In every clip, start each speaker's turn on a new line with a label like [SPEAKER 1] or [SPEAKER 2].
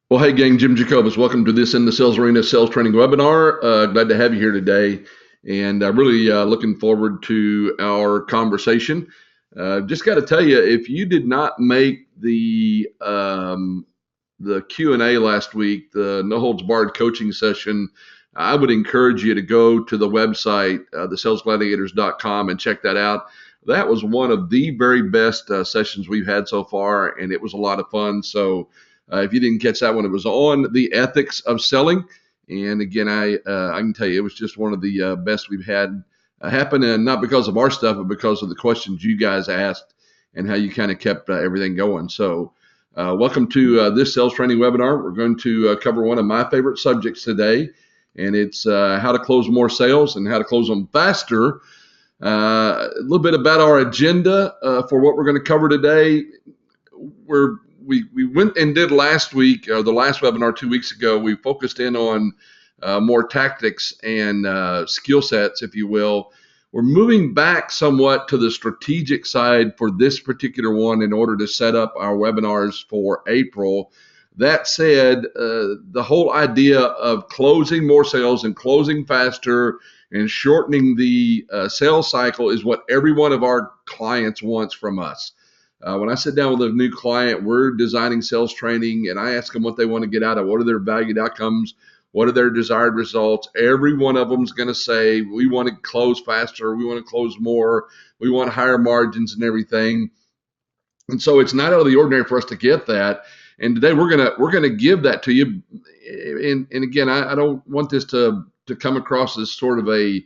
[SPEAKER 1] Well, hey, gang, Jim Jacobus. Welcome to this In the Sales Arena Sales Training Webinar. Glad to have you here today, and really looking forward to our conversation. Just got to tell you, if you did not make the Q&A last week, the No Holds Barred coaching session, I would encourage you to go to the website, thesalesgladiators.com, and check that out. That was one of the very best sessions we've had so far, and it was a lot of fun. So if you didn't catch that one, it was on the ethics of selling. And again, I can tell you, it was just one of the best we've had happen, and not because of our stuff, but because of the questions you guys asked and how you kind of kept everything going. So welcome to this sales training webinar. We're going to cover one of my favorite subjects today, and it's how to close more sales and how to close them faster. A little bit about our agenda for what we're going to cover today. We went and did last week, or the last webinar 2 weeks ago, we focused in on more tactics and skill sets, if you will. We're moving back somewhat to the strategic side for this particular one in order to set up our webinars for April. That said, the whole idea of closing more sales and closing faster and shortening the sales cycle is what every one of our clients wants from us. When I sit down with a new client, we're designing sales training, and I ask them what they want to get out of, what are their valued outcomes, what are their desired results. Every one of them is going to say, we want to close faster, we want to close more, we want higher margins and everything. And so it's not out of the ordinary for us to get that. And today we're gonna give that to you. And again, I don't want this to come across as sort of a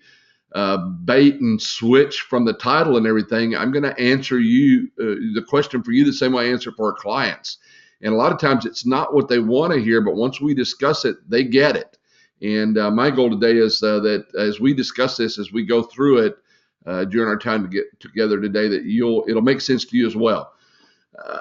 [SPEAKER 1] bait and switch from the title and everything. I'm going to answer you the question for you the same way I answer for our clients. And a lot of times it's not what they want to hear, but once we discuss it, they get it. And my goal today is that as we discuss this, as we go through it during our time to get together today, that it'll make sense to you as well.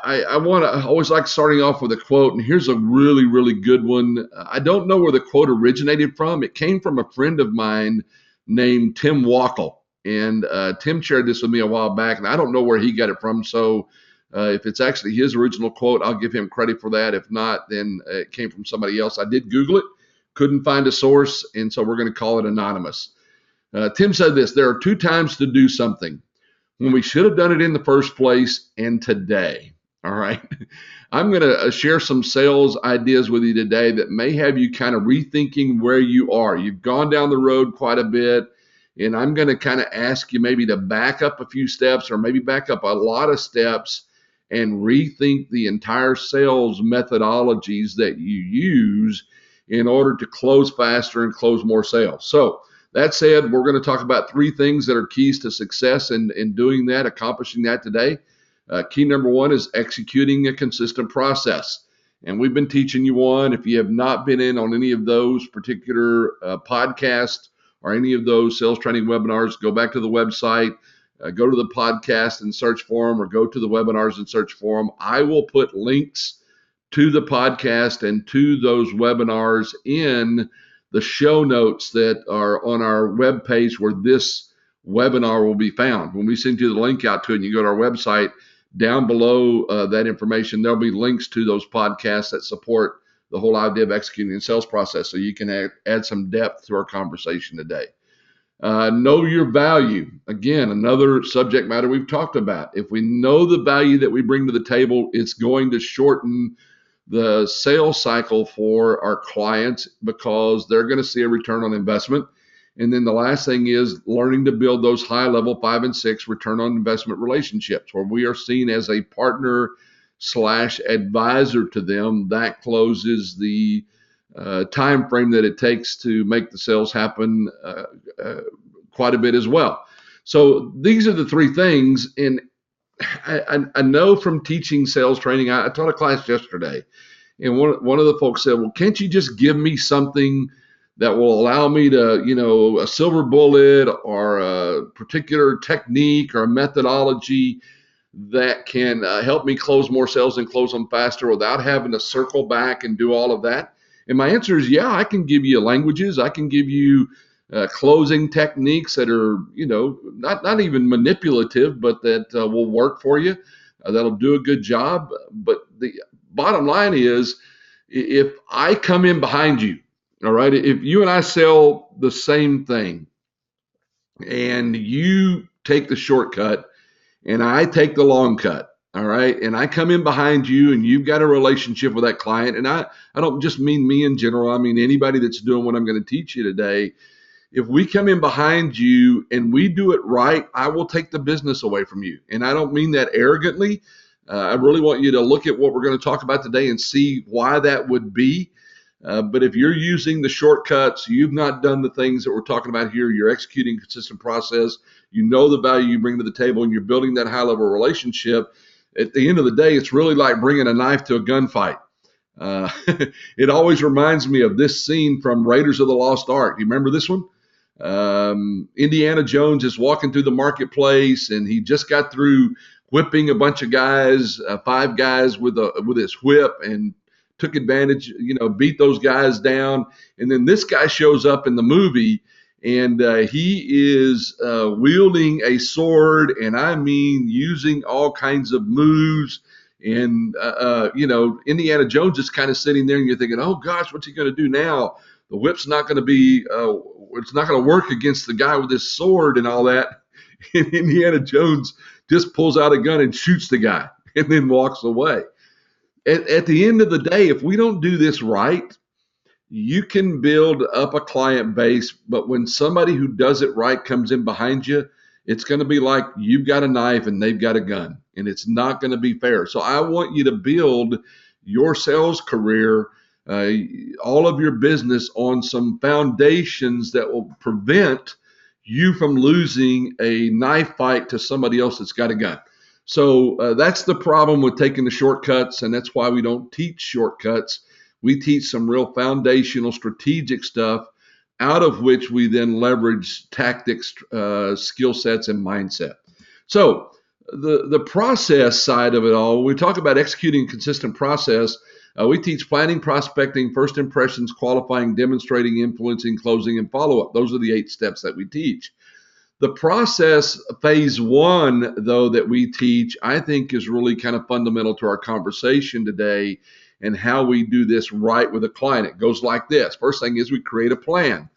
[SPEAKER 1] I always like starting off with a quote, and here's a really, really good one. I don't know where the quote originated from. It came from a friend of mine named Tim Wackel, and Tim shared this with me a while back, and I don't know where he got it from. So if it's actually his original quote, I'll give him credit for that. If not, then it came from somebody else. I did Google it, couldn't find a source, and so we're going to call it anonymous. Tim said this: there are two times to do something, when we should have done it in the first place and today. All right. I'm going to share some sales ideas with you today that may have you kind of rethinking where you are. You've gone down the road quite a bit, and I'm going to kind of ask you maybe to back up a few steps, or maybe back up a lot of steps, and rethink the entire sales methodologies that you use in order to close faster and close more sales. So that said, we're going to talk about three things that are keys to success in doing that, accomplishing that today. Key number one is executing a consistent process. And we've been teaching you one. If you have not been in on any of those particular podcasts or any of those sales training webinars, go back to the website, go to the podcast and search for them, or go to the webinars and search for them. I will put links to the podcast and to those webinars in the show notes that are on our webpage where this webinar will be found. When we send you the link out to it and you go to our website, down below that information, there'll be links to those podcasts that support the whole idea of executing the sales process, so you can add some depth to our conversation today. Know your value. Again, another subject matter we've talked about. If we know the value that we bring to the table, it's going to shorten the sales cycle for our clients because they're going to see a return on investment. And then the last thing is learning to build those high level 5 and 6 return on investment relationships where we are seen as a partner / advisor to them. That closes the time frame that it takes to make the sales happen quite a bit as well. So these are the three things. And I know from teaching sales training, I taught a class yesterday, and one of the folks said, well, can't you just give me something that will allow me to, a silver bullet or a particular technique or a methodology that can help me close more sales and close them faster without having to circle back and do all of that? And my answer is, yeah, I can give you languages. I can give you closing techniques that are, not even manipulative, but that will work for you. That'll do a good job. But the bottom line is, If I come in behind you, all right, if you and I sell the same thing and you take the shortcut and I take the long cut, all right, and I come in behind you and you've got a relationship with that client, and I don't just mean me in general, I mean anybody that's doing what I'm going to teach you today. If we come in behind you and we do it right, I will take the business away from you. And I don't mean that arrogantly. I really want you to look at what we're going to talk about today and see why that would be. But if you're using the shortcuts, you've not done the things that we're talking about here, you're executing a consistent process, you know the value you bring to the table, and you're building that high level relationship, at the end of the day, it's really like bringing a knife to a gunfight. Uh, it always reminds me of this scene from Raiders of the Lost Ark. You remember this one? Indiana Jones is walking through the marketplace, and he just got through whipping a bunch of guys, 5 guys with his whip, and took advantage, beat those guys down. And then this guy shows up in the movie, and he is wielding a sword, and I mean using all kinds of moves. And Indiana Jones is kind of sitting there, and you're thinking, oh gosh, what's he going to do now? The whip's not going to be, it's not going to work against the guy with his sword and all that. And Indiana Jones just pulls out a gun and shoots the guy and then walks away. At the end of the day, if we don't do this right, you can build up a client base, but when somebody who does it right comes in behind you, it's going to be like you've got a knife and they've got a gun, and it's not going to be fair. So I want you to build your sales career, all of your business, on some foundations that will prevent you from losing a knife fight to somebody else that's got a gun. So that's the problem with taking the shortcuts, and that's why we don't teach shortcuts. We teach some real foundational strategic stuff, out of which we then leverage tactics, skill sets, and mindset. So the process side of it all, when we talk about executing a consistent process, we teach planning, prospecting, first impressions, qualifying, demonstrating, influencing, closing, and follow-up. Those are the 8 steps that we teach. The process, phase 1, though, that we teach, I think is really kind of fundamental to our conversation today and how we do this right with a client. It goes like this. First thing is we create a plan.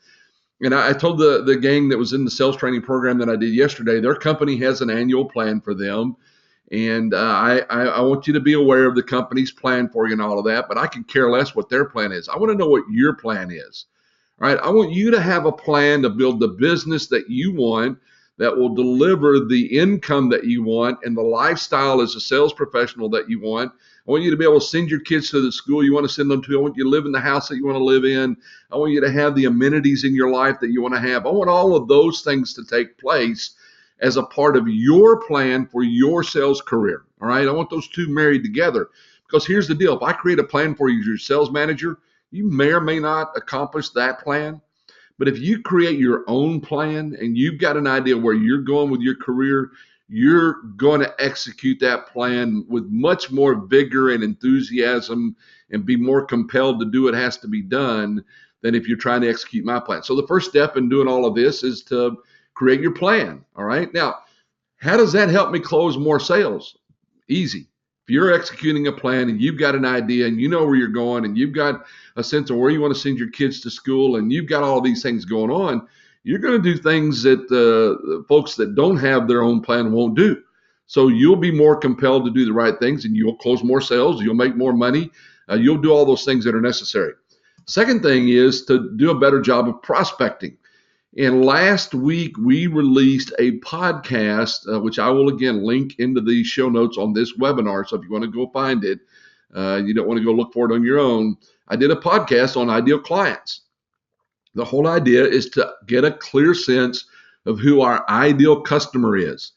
[SPEAKER 1] And I told the gang that was in the sales training program that I did yesterday, their company has an annual plan for them. And I want you to be aware of the company's plan for you and all of that, but I can care less what their plan is. I want to know what your plan is. All right, I want you to have a plan to build the business that you want, that will deliver the income that you want and the lifestyle as a sales professional that you want. I want you to be able to send your kids to the school you want to send them to. I want you to live in the house that you want to live in. I want you to have the amenities in your life that you want to have. I want all of those things to take place as a part of your plan for your sales career. All right, I want those two married together, because here's the deal. If I create a plan for you as your sales manager, you may or may not accomplish that plan. But if you create your own plan and you've got an idea where you're going with your career, you're going to execute that plan with much more vigor and enthusiasm and be more compelled to do what has to be done than if you're trying to execute my plan. So the first step in doing all of this is to create your plan. All right. Now, how does that help me close more sales? Easy. If you're executing a plan and you've got an idea and you know where you're going and you've got a sense of where you want to send your kids to school and you've got all these things going on, you're going to do things that folks that don't have their own plan won't do. So you'll be more compelled to do the right things, and you'll close more sales, you'll make more money, you'll do all those things that are necessary. Second thing is to do a better job of prospecting. And last week, we released a podcast, which I will, again, link into the show notes on this webinar. So if you want to go find it, you don't want to go look for it on your own. I did a podcast on ideal clients. The whole idea is to get a clear sense of who our ideal customer is.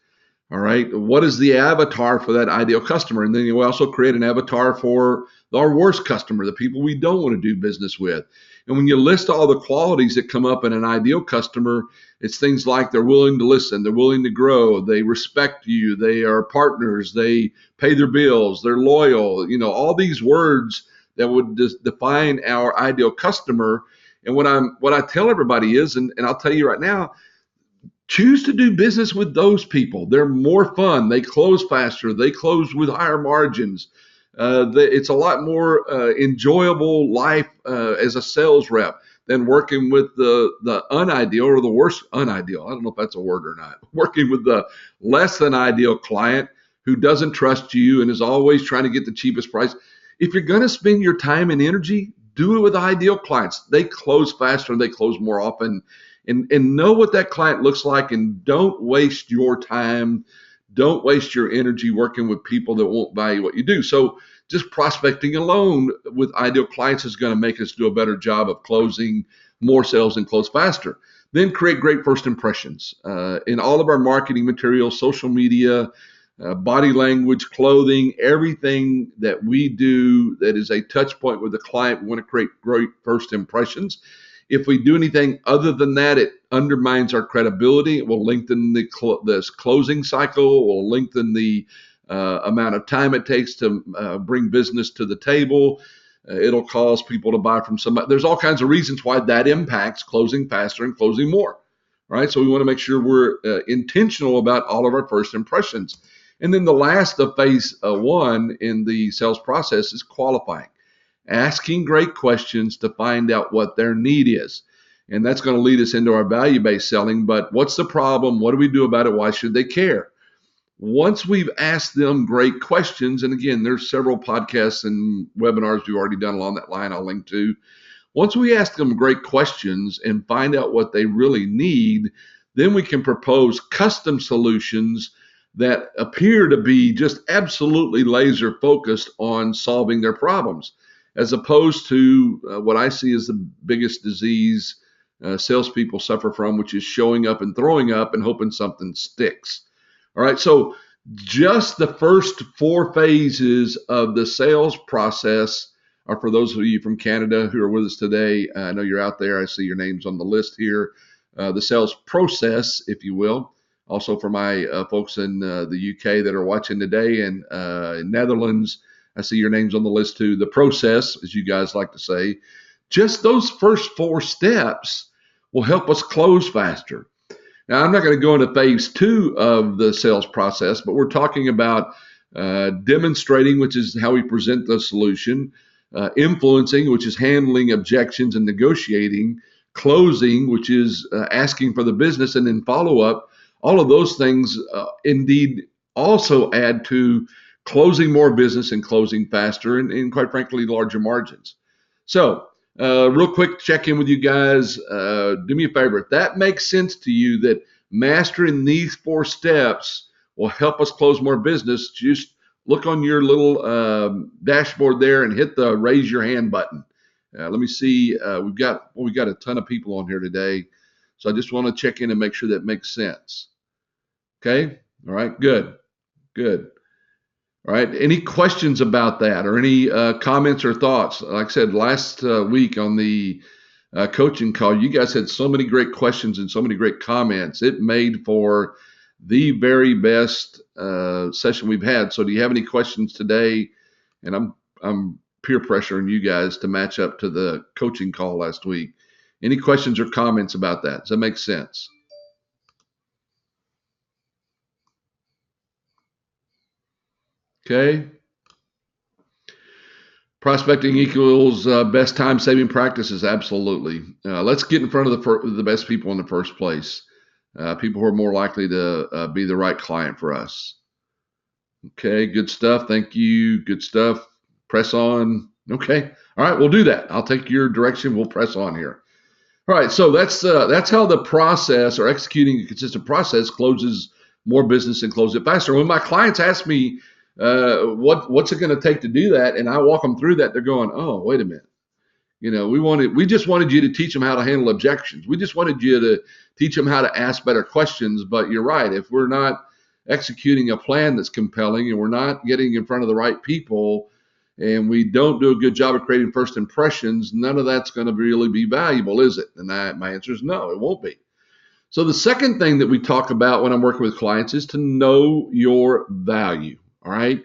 [SPEAKER 1] All right. What is the avatar for that ideal customer? And then you also create an avatar for our worst customer, the people we don't want to do business with. And when you list all the qualities that come up in an ideal customer, it's things like they're willing to listen, they're willing to grow, they respect you, they are partners, they pay their bills, they're loyal, all these words that would define our ideal customer. And what I tell everybody is, and I'll tell you right now, choose to do business with those people. They're more fun. They close faster. They close with higher margins. It's a lot more enjoyable life as a sales rep than working with the unideal or the worst unideal. I don't know if that's a word or not. Working with the less than ideal client who doesn't trust you and is always trying to get the cheapest price. If you're going to spend your time and energy, do it with ideal clients. They close faster and they close more often. And know what that client looks like, and don't waste your time. Don't waste your energy working with people that won't value what you do. So just prospecting alone with ideal clients is going to make us do a better job of closing more sales and close faster. Then create great first impressions in all of our marketing materials, social media, body language, clothing, everything that we do that is a touch point with the client. We want to create great first impressions. If we do anything other than that, it undermines our credibility. It will lengthen this closing cycle. It will lengthen the amount of time it takes to bring business to the table. It'll cause people to buy from somebody. There's all kinds of reasons why that impacts closing faster and closing more. Right? So we want to make sure we're intentional about all of our first impressions. And then the last of phase one in the sales process is qualifying. Asking great questions to find out what their need is. And that's going to lead us into our value-based selling. But what's the problem? What do we do about it? Why should they care? Once we've asked them great questions, and again, there's several podcasts and webinars we've already done along that line I'll link to. Once we ask them great questions and find out what they really need, then we can propose custom solutions that appear to be just absolutely laser focused on solving their problems, as opposed to what I see as the biggest disease salespeople suffer from, which is showing up and throwing up and hoping something sticks. All right, so just the first 4 phases of the sales process are for those of you from Canada who are with us today. I know you're out there. I see your names on the list here. The sales process, if you will. Also for my folks in the UK that are watching today, and in Netherlands, I see your names on the list too. The process, as you guys like to say, just those first 4 steps will help us close faster. Now, I'm not going to go into phase 2 of the sales process, but we're talking about demonstrating, which is how we present the solution, influencing, which is handling objections and negotiating, closing, which is asking for the business, and then follow-up. All of those things indeed also add to closing more business and closing faster and quite frankly, larger margins. So real quick check-in with you guys. Do me a favor. If that makes sense to you, that mastering these 4 steps will help us close more business, just look on your little dashboard there and hit the raise your hand button. Let me see. We've got a ton of people on here today. So I just want to check in and make sure that makes sense. Okay. All right. Good. All right. Any questions about that, or any comments or thoughts? Like I said, last week on the coaching call, you guys had so many great questions and so many great comments. It made for the very best session we've had. So do you have any questions today? And I'm peer pressuring you guys to match up to the coaching call last week. Any questions or comments about that? Does that make sense? Okay. Prospecting equals best time saving practices. Absolutely. Let's get in front of the best people in the first place. People who are more likely to be the right client for us. Okay. Good stuff. Thank you. Good stuff. Press on. Okay. All right. We'll do that. I'll take your direction. We'll press on here. All right. So that's how the process, or executing a consistent process, closes more business and closes it faster. When my clients ask me, what's it going to take to do that, and I walk them through that, they're going, oh, wait a minute. We just wanted you to teach them how to handle objections. We just wanted you to teach them how to ask better questions. But you're right. If we're not executing a plan that's compelling, and we're not getting in front of the right people, and we don't do a good job of creating first impressions, none of that's going to really be valuable, is it? And my answer is no, it won't be. So the second thing that we talk about when I'm working with clients is to know your value. All right.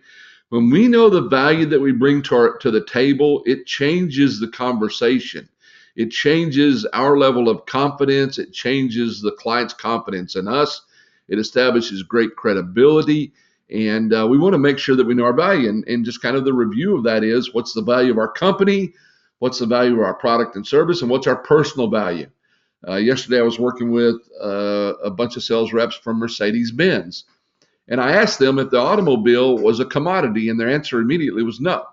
[SPEAKER 1] When we know the value that we bring to the table, it changes the conversation. It changes our level of confidence. It changes the client's confidence in us. It establishes great credibility. And we want to make sure that we know our value. And just kind of the review of that is, what's the value of our company? What's the value of our product and service? And what's our personal value? Yesterday, I was working with a bunch of sales reps from Mercedes-Benz. And I asked them if the automobile was a commodity, and their answer immediately was no.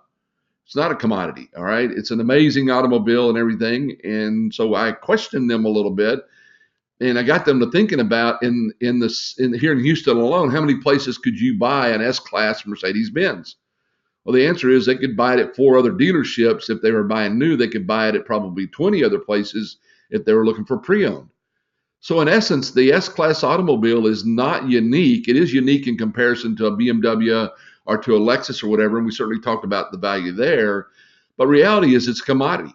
[SPEAKER 1] It's not a commodity, all right? It's an amazing automobile and everything. And so I questioned them a little bit, and I got them to thinking about here in Houston alone, how many places could you buy an S-Class Mercedes-Benz? Well, the answer is they could buy it at 4 other dealerships. If they were buying new, they could buy it at probably 20 other places if they were looking for pre-owned. So in essence, the S-Class automobile is not unique. It is unique in comparison to a BMW or to a Lexus or whatever, and we certainly talked about the value there. But reality is it's a commodity.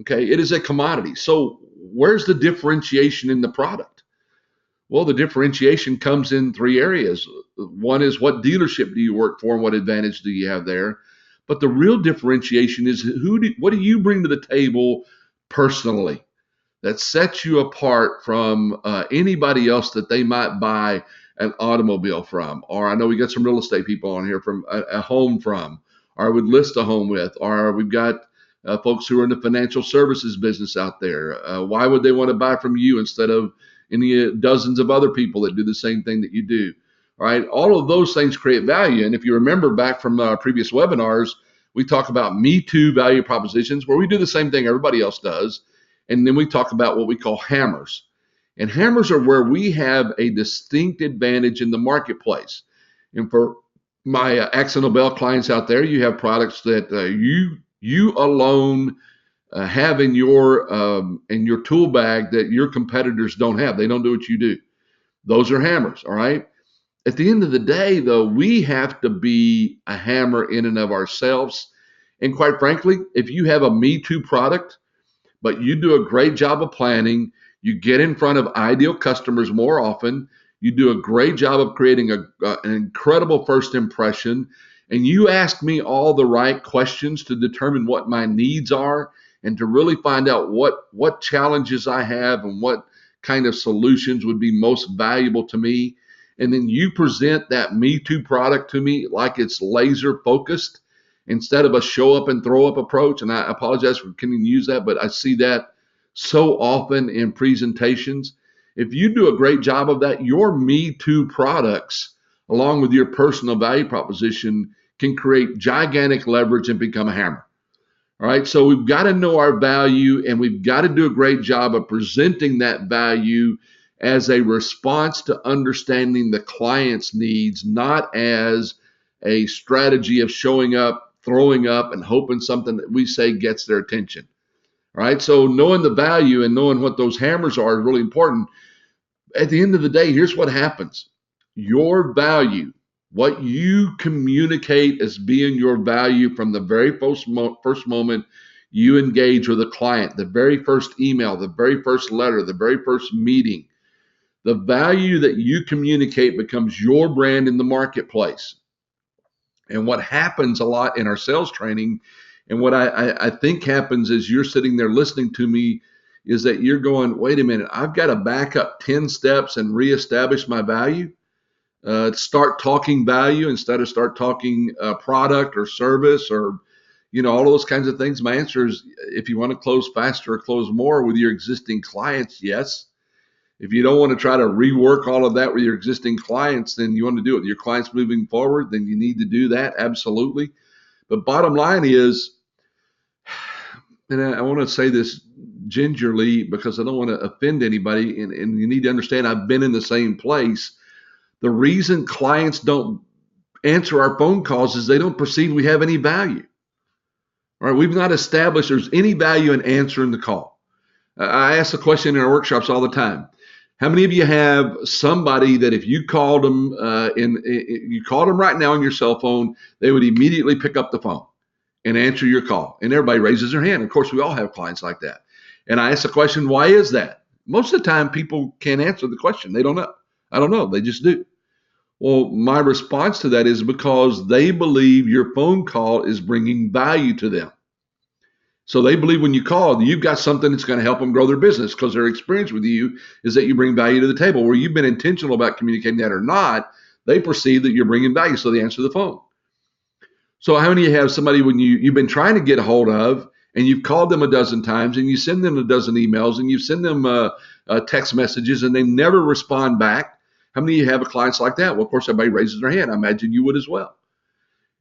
[SPEAKER 1] Okay, it is a commodity. So where's the differentiation in the product? Well, the differentiation comes in 3 areas. One is, what dealership do you work for and what advantage do you have there? But the real differentiation is, what do you bring to the table personally that sets you apart from anybody else that they might buy an automobile from? Or I know we got some real estate people on here from a home from, or would list a home with, or we've got folks who are in the financial services business out there. Why would they want to buy from you instead of any dozens of other people that do the same thing that you do? All right, all of those things create value. And if you remember back from our previous webinars, we talk about Me Too value propositions, where we do the same thing everybody else does. And then we talk about what we call hammers. And hammers are where we have a distinct advantage in the marketplace. And for my Accidental Bell clients out there, you have products that you alone have in your tool bag that your competitors don't have. They don't do what you do. Those are hammers, all right? At the end of the day, though, we have to be a hammer in and of ourselves. And quite frankly, if you have a Me Too product, but you do a great job of planning, you get in front of ideal customers more often, you do a great job of creating an incredible first impression, and you ask me all the right questions to determine what my needs are and to really find out what challenges I have and what kind of solutions would be most valuable to me. And then you present that Me Too product to me like it's laser focused, instead of a show up and throw up approach. And I apologize for continuing to use that, but I see that so often in presentations. If you do a great job of that, your Me Too products, along with your personal value proposition, can create gigantic leverage and become a hammer. All right, so we've got to know our value, and we've got to do a great job of presenting that value as a response to understanding the client's needs, not as a strategy of showing up, throwing up, and hoping something that we say gets their attention. All right, so knowing the value and knowing what those hammers are is really important. At the end of the day, here's what happens. Your value, what you communicate as being your value from the very first moment you engage with a client, the very first email, the very first letter, the very first meeting, the value that you communicate becomes your brand in the marketplace. And what happens a lot in our sales training, and what I think happens is you're sitting there listening to me, is that you're going, wait a minute, I've got to back up 10 steps and reestablish my value, start talking value instead of start talking product or service or, all of those kinds of things. My answer is, if you want to close faster or close more with your existing clients, yes. If you don't want to try to rework all of that with your existing clients, then you want to do it with your clients moving forward, then you need to do that, absolutely. But bottom line is, and I want to say this gingerly because I don't want to offend anybody, and you need to understand I've been in the same place. The reason clients don't answer our phone calls is they don't perceive we have any value. All right, we've not established there's any value in answering the call. I ask the question in our workshops all the time. How many of you have somebody that if you called them you called them right now on your cell phone, they would immediately pick up the phone and answer your call? And everybody raises their hand. Of course, we all have clients like that. And I ask the question, why is that? Most of the time, people can't answer the question. They don't know. I don't know. They just do. Well, my response to that is because they believe your phone call is bringing value to them. So they believe when you call, you've got something that's going to help them grow their business, because their experience with you is that you bring value to the table. Where you've been intentional about communicating that or not, they perceive that you're bringing value, so they answer the phone. So how many of you have somebody when you've been trying to get a hold of, and you've called them a dozen times, and you send them a dozen emails, and you send them text messages, and they never respond back? How many of you have clients like that? Well, of course, everybody raises their hand. I imagine you would as well.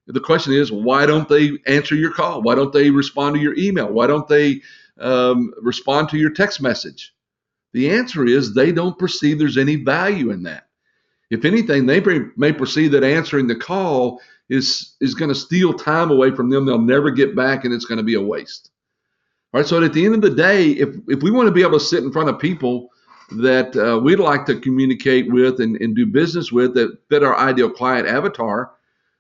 [SPEAKER 1] The question is, why don't they answer your call? Why don't they respond to your email? Why don't they respond to your text message? The answer is they don't perceive there's any value in that. If anything, they may perceive that answering the call is going to steal time away from them. They'll never get back, and it's going to be a waste. All right. So at the end of the day, if we want to be able to sit in front of people that we'd like to communicate with and do business with that fit our ideal client avatar,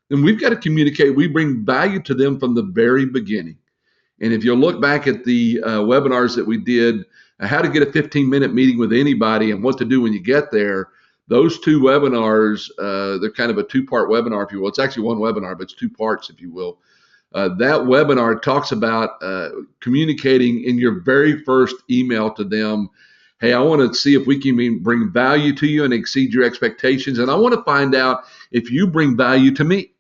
[SPEAKER 1] then we've got to communicate. We bring value to them from the very beginning. And if you look back at the webinars that we did, how to get a 15-minute meeting with anybody and what to do when you get there, those two webinars, they're kind of a two-part webinar, if you will. It's actually one webinar, but it's two parts, if you will. That webinar talks about communicating in your very first email to them. Hey, I want to see if we can bring value to you and exceed your expectations. And I want to find out if you bring value to me.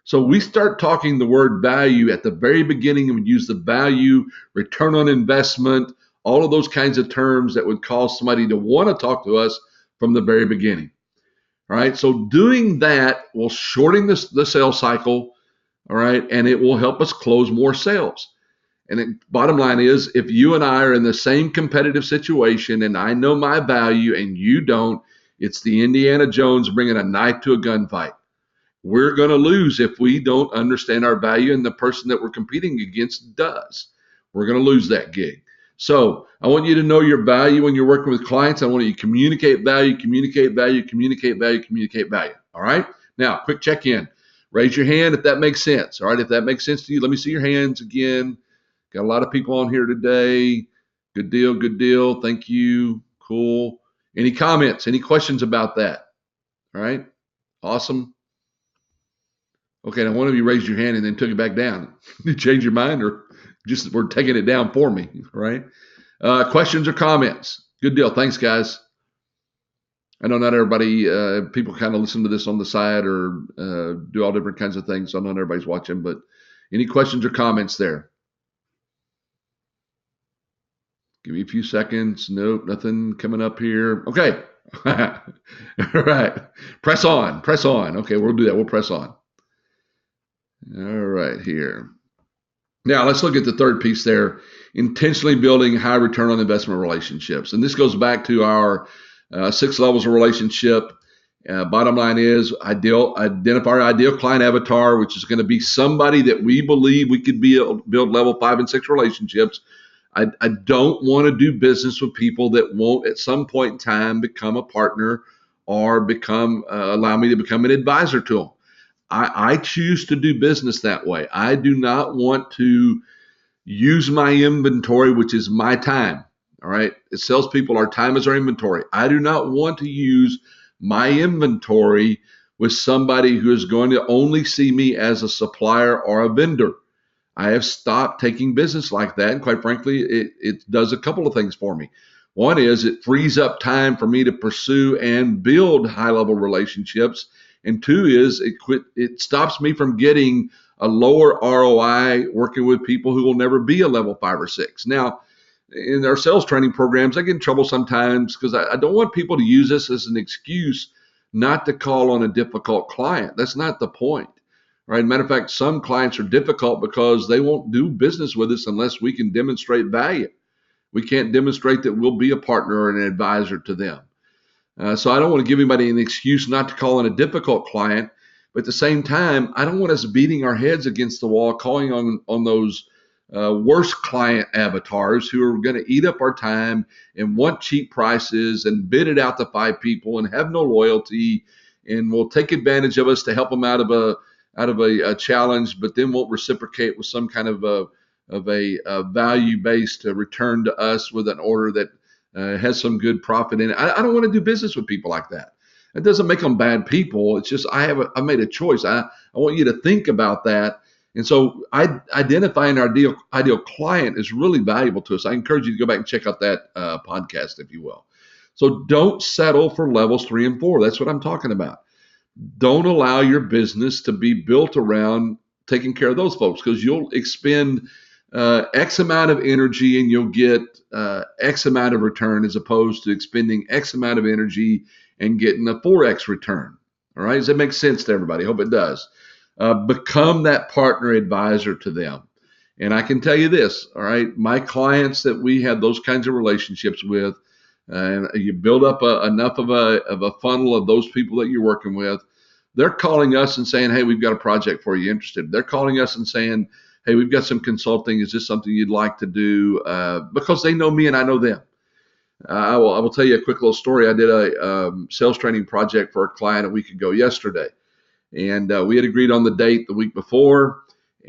[SPEAKER 1] So we start talking the word value at the very beginning, and we use the value, return on investment, all of those kinds of terms that would cause somebody to want to talk to us from the very beginning. All right. So doing that will shorten the sales cycle. All right. And it will help us close more sales. And the bottom line is, if you and I are in the same competitive situation and I know my value and you don't, it's the Indiana Jones bringing a knife to a gunfight. We're going to lose if we don't understand our value and the person that we're competing against does. We're going to lose that gig. So I want you to know your value when you're working with clients. I want you to communicate value, communicate value, communicate value, communicate value. All right. Now, quick check-in. Raise your hand if that makes sense. All right. If that makes sense to you, let me see your hands again. Got a lot of people on here today. Good deal. Good deal. Thank you. Cool. Any comments? Any questions about that? All right. Awesome. Okay, now one of you raised your hand and then took it back down. Did you change your mind, or just were taking it down for me, right? Questions or comments? Good deal. Thanks, guys. I know not everybody, people kind of listen to this on the side or do all different kinds of things. So not everybody's watching, but any questions or comments there? Give me a few seconds. Nope, nothing coming up here. Okay. All right. Press on. Press on. Okay, we'll do that. We'll press on. All right, here. Now let's look at the third piece there, intentionally building high return on investment relationships. And this goes back to our 6 levels of relationship. Bottom line is identify our ideal client avatar, which is going to be somebody that we believe we could build level 5 and 6 relationships. I don't want to do business with people that won't at some point in time become a partner or allow me to become an advisor to them. I choose to do business that way. I do not want to use my inventory, which is my time. All right. As salespeople, our time is our inventory. I do not want to use my inventory with somebody who is going to only see me as a supplier or a vendor. I have stopped taking business like that. And quite frankly, it does a couple of things for me. One is it frees up time for me to pursue and build high-level relationships. And two is it stops me from getting a lower ROI working with people who will never be a level 5 or 6. Now, in our sales training programs, I get in trouble sometimes because I don't want people to use this as an excuse not to call on a difficult client. That's not the point, right? Matter of fact, some clients are difficult because they won't do business with us unless we can demonstrate value. We can't demonstrate that we'll be a partner or an advisor to them. So I don't want to give anybody an excuse not to call on a difficult client, but at the same time, I don't want us beating our heads against the wall, calling on those worst client avatars who are going to eat up our time and want cheap prices and bid it out to 5 people and have no loyalty and will take advantage of us to help them out of a challenge, but then won't reciprocate with some kind of a value-based return to us with an order that has some good profit in it. I don't want to do business with people like that. It doesn't make them bad people. It's just I made a choice. I want you to think about that. And so identifying our ideal client is really valuable to us. I encourage you to go back and check out that podcast, if you will. So don't settle for levels 3 and 4. That's what I'm talking about. Don't allow your business to be built around taking care of those folks, because you'll expend X amount of energy and you'll get X amount of return, as opposed to expending X amount of energy and getting a 4X return. All right. Does that make sense to everybody? Hope it does. Become that partner advisor to them. And I can tell you this, all right, my clients that we have those kinds of relationships with, and you build up enough of a funnel of those people that you're working with, they're calling us and saying, hey, we've got a project for you, interested. They're calling us and saying, hey, we've got some consulting. Is this something you'd like to do? Because they know me and I know them. I will tell you a quick little story. I did a sales training project for a client a week ago yesterday. And we had agreed on the date the week before,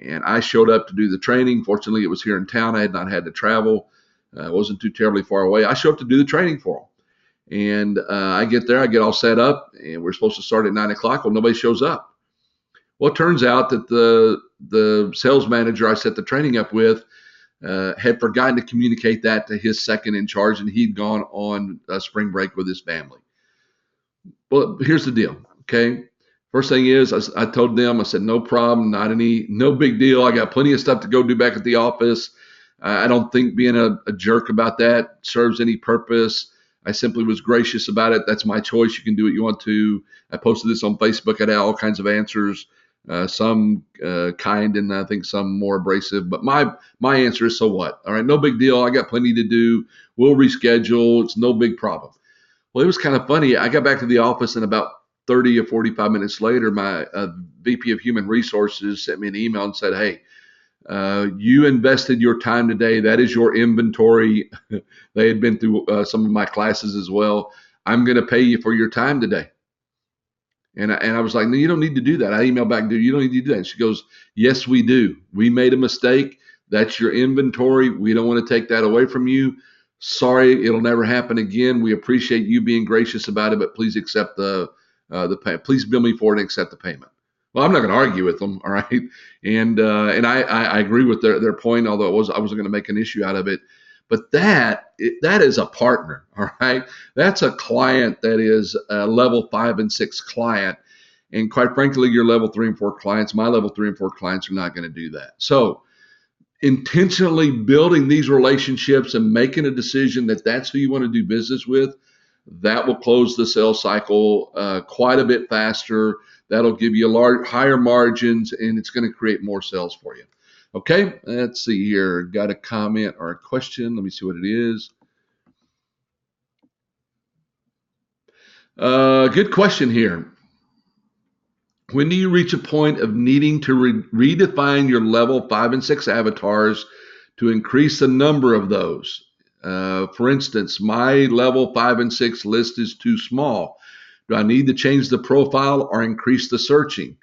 [SPEAKER 1] and I showed up to do the training. Fortunately, it was here in town. I had not had to travel. It wasn't too terribly far away. I show up to do the training for them. And I get there, I get all set up, and we're supposed to start at 9 o'clock. Well, nobody shows up. Well, it turns out that the sales manager I set the training up with had forgotten to communicate that to his second in charge, and he'd gone on spring break with his family. Well, here's the deal, okay? First thing is, I told them, I said, no problem, no big deal. I got plenty of stuff to go do back at the office. I don't think being a jerk about that serves any purpose. I simply was gracious about it. That's my choice. You can do what you want to. I posted this on Facebook. I had all kinds of answers, some kind, and I think some more abrasive. But my answer is, so what? All right, no big deal. I got plenty to do. We'll reschedule. It's no big problem. Well, it was kind of funny. I got back to the office, and about 30 or 45 minutes later, my VP of Human Resources sent me an email and said, hey, you invested your time today. That is your inventory. They had been through some of my classes as well. I'm going to pay you for your time today. And I was like, no, you don't need to do that. I emailed back, dude, you don't need to do that. And she goes, yes, we do. We made a mistake. That's your inventory. We don't want to take that away from you. Sorry, it'll never happen again. We appreciate you being gracious about it, but please accept the pay. Please bill me for it and accept the payment. Well, I'm not going to argue with them, all right. And I agree with their point, although I wasn't going to make an issue out of it. But that is a partner, all right. That's a client that is a level 5 and 6 client, and quite frankly, your level 3 and 4 clients, my level 3 and 4 clients, are not going to do that. So, intentionally building these relationships and making a decision that that's who you want to do business with, that will close the sales cycle quite a bit faster. That'll give you higher margins, and it's going to create more sales for you. Okay, let's see here. Got a comment or a question. Let me see what it is. Good question here. When do you reach a point of needing to redefine your level 5 and 6 avatars to increase the number of those? For instance, my level 5 and 6 list is too small. Do I need to change the profile or increase the searching?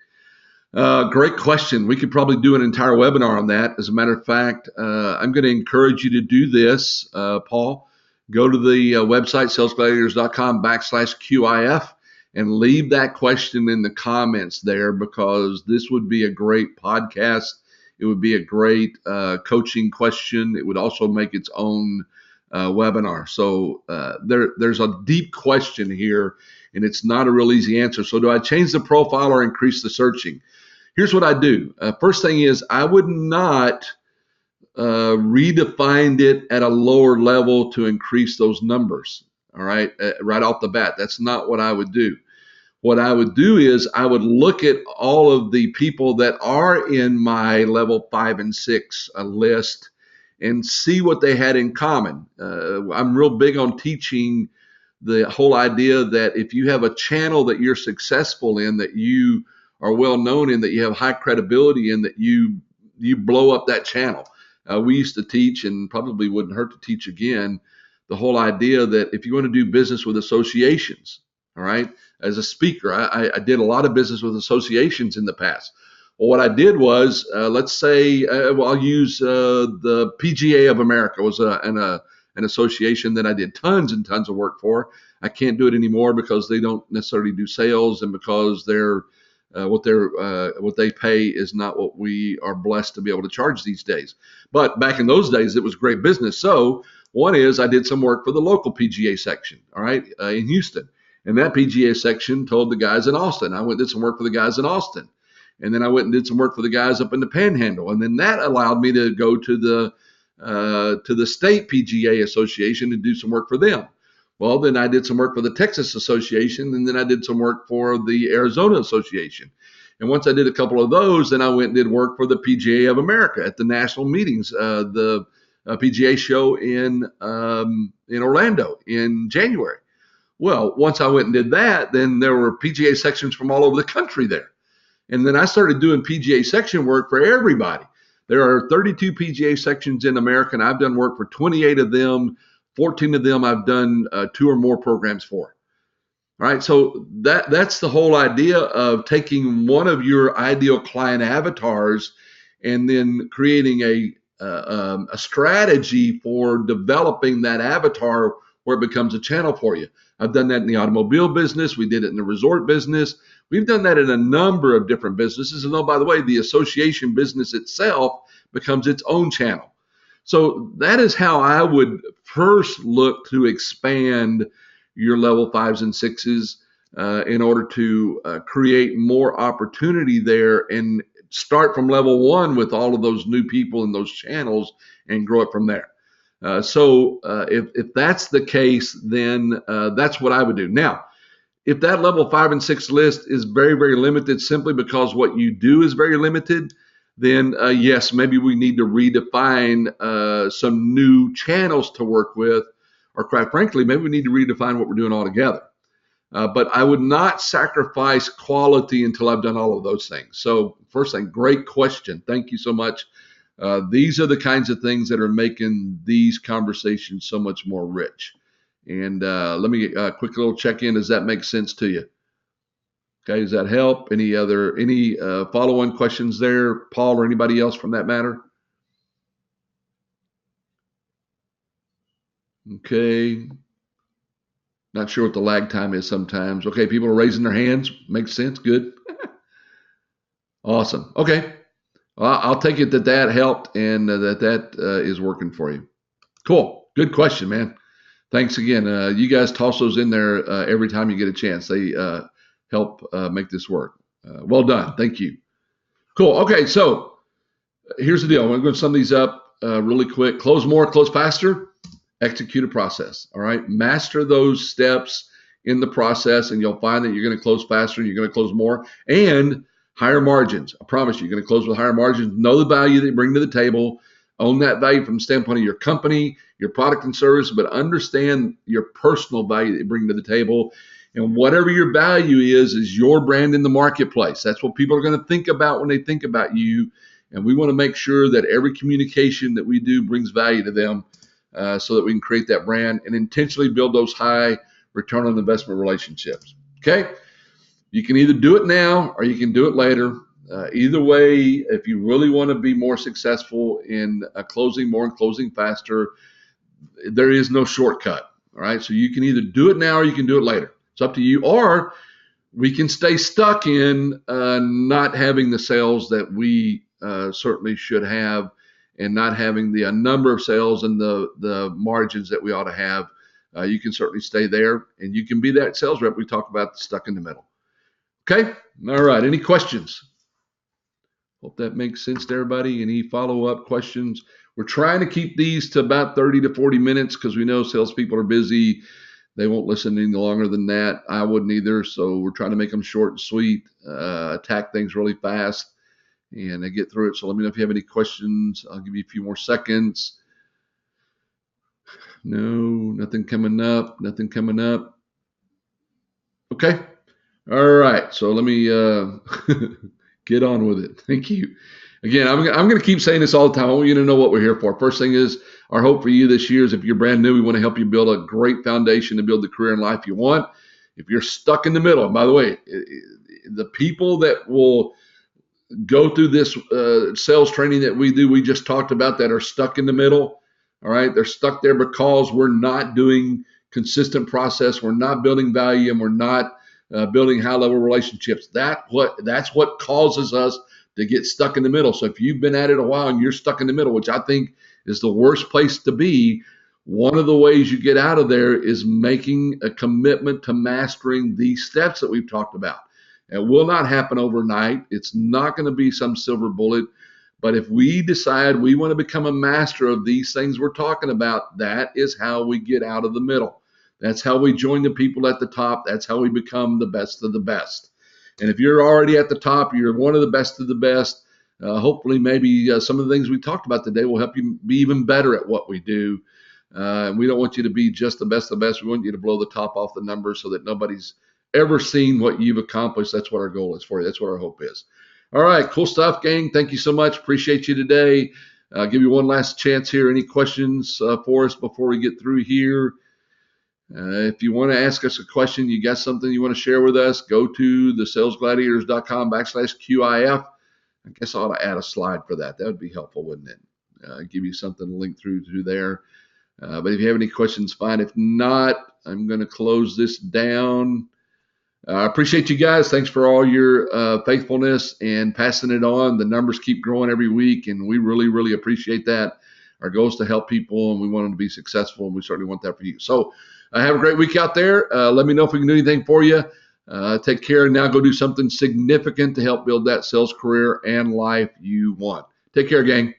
[SPEAKER 1] Great question. We could probably do an entire webinar on that. As a matter of fact, I'm going to encourage you to do this, Paul. Go to the website, salesgladiators.com/QIF, and leave that question in the comments there, because this would be a great podcast. It would be a great coaching question. It would also make its own webinar. So there's a deep question here, and it's not a real easy answer. So do I change the profile or increase the searching? Here's what I do. First thing is, I would not redefine it at a lower level to increase those numbers. All right, right off the bat, that's not what I would do. What I would do is I would look at all of the people that are in my level 5 and 6 list and see what they had in common. I'm real big on teaching the whole idea that if you have a channel that you're successful in, that you are well known in, that you have high credibility in, that you blow up that channel. We used to teach, and probably wouldn't hurt to teach again, the whole idea that if you want to do business with associations, all right, as a speaker, I did a lot of business with associations in the past. Well, what I did was, let's say, I'll use the PGA of America was an association that I did tons and tons of work for. I can't do it anymore because they don't necessarily do sales, and because what they pay is not what we are blessed to be able to charge these days. But back in those days, it was great business. So one is I did some work for the local PGA section, all right, in Houston. And that PGA section told the guys in Austin. I went and did some work for the guys in Austin. And then I went and did some work for the guys up in the Panhandle. And then that allowed me to go to the state PGA Association and do some work for them. Well, then I did some work for the Texas Association, and then I did some work for the Arizona Association. And once I did a couple of those, then I went and did work for the PGA of America at the national meetings, the PGA show in Orlando in January. Well, once I went and did that, then there were PGA sections from all over the country there. And then I started doing PGA section work for everybody. There are 32 PGA sections in America, and I've done work for 28 of them. 14 of them I've done 2 or more programs for. All right, so that's the whole idea of taking one of your ideal client avatars and then creating a strategy for developing that avatar where it becomes a channel for you. I've done that in the automobile business. We did it in the resort business. We've done that in a number of different businesses. And oh, by the way, the association business itself becomes its own channel. So that is how I would first look to expand your level 5s and 6s in order to create more opportunity there and start from level 1 with all of those new people in those channels and grow it from there. So if that's the case, then that's what I would do. Now, if that level 5 and 6 list is very, very limited simply because what you do is very limited, then yes, maybe we need to redefine some new channels to work with, or quite frankly, maybe we need to redefine what we're doing altogether. But I would not sacrifice quality until I've done all of those things. So first thing, great question. Thank you so much. These are the kinds of things that are making these conversations so much more rich. And let me quick little check in. Does that make sense to you? Okay, does that help? Any follow-on questions there, Paul, or anybody else from that matter? Okay. Not sure what the lag time is sometimes. Okay, people are raising their hands. Makes sense. Good. Awesome. Okay. Well, I'll take it that helped and that is working for you. Cool. Good question, man. Thanks again. You guys toss those in there every time you get a chance. They help make this work. Well done. Thank you. Cool. Okay, so here's the deal. I'm going to sum these up really quick. Close more, close faster, execute a process. All right. Master those steps in the process, and you'll find that you're going to close faster, you're going to close more, and higher margins. I promise you, you're going to close with higher margins. Know the value that you bring to the table. Own that value from the standpoint of your company, your product and service, but understand your personal value that you bring to the table. And whatever your value is your brand in the marketplace. That's what people are going to think about when they think about you. And we want to make sure that every communication that we do brings value to them so that we can create that brand and intentionally build those high return on investment relationships. Okay? You can either do it now or you can do it later. Either way, if you really want to be more successful in closing more and closing faster, there is no shortcut. All right. So you can either do it now or you can do it later. It's up to you. Or we can stay stuck in not having the sales that we certainly should have and not having the number of sales and the margins that we ought to have. You can certainly stay there and you can be that sales rep we talked about stuck in the middle. Okay. All right. Any questions? Hope that makes sense to everybody. Any follow-up questions? We're trying to keep these to about 30 to 40 minutes because we know salespeople are busy. They won't listen any longer than that. I wouldn't either. So we're trying to make them short and sweet, attack things really fast, and get through it. So let me know if you have any questions. I'll give you a few more seconds. No, nothing coming up. Nothing coming up. Okay. All right. So let me get on with it. Thank you. Again, I'm going to keep saying this all the time. I want you to know what we're here for. First thing is our hope for you this year is if you're brand new, we want to help you build a great foundation to build the career and life you want. If you're stuck in the middle, and by the way, the people that will go through this sales training that we do, we just talked about, that are stuck in the middle. All right. They're stuck there because we're not doing consistent process. We're not building value and we're not building high-level relationships. That's what causes us to get stuck in the middle. So if you've been at it a while and you're stuck in the middle, which I think is the worst place to be, One of the ways you get out of there is making a commitment to mastering these steps that we've talked about. It will not happen overnight. It's not going to be some silver bullet. But if we decide we want to become a master of these things we're talking about, that is how we get out of the middle. That's how we join the people at the top. That's how we become the best of the best. And if you're already at the top, you're one of the best of the best. Hopefully, maybe some of the things we talked about today will help you be even better at what we do. And we don't want you to be just the best of the best. We want you to blow the top off the numbers so that nobody's ever seen what you've accomplished. That's what our goal is for you. That's what our hope is. All right, cool stuff, gang. Thank you so much. Appreciate you today. I'll give you one last chance here. Any questions for us before we get through here? If you want to ask us a question, you got something you want to share with us, go to thesalesgladiators.com/QIF. I guess I ought to add a slide for that. That would be helpful, wouldn't it? Give you something to link through there. But if you have any questions, fine. If not, I'm going to close this down. I appreciate you guys. Thanks for all your faithfulness and passing it on. The numbers keep growing every week, and we really, really appreciate that. Our goal is to help people, and we want them to be successful, and we certainly want that for you. So have a great week out there. Let me know if we can do anything for you. Take care, and now go do something significant to help build that sales career and life you want. Take care, gang.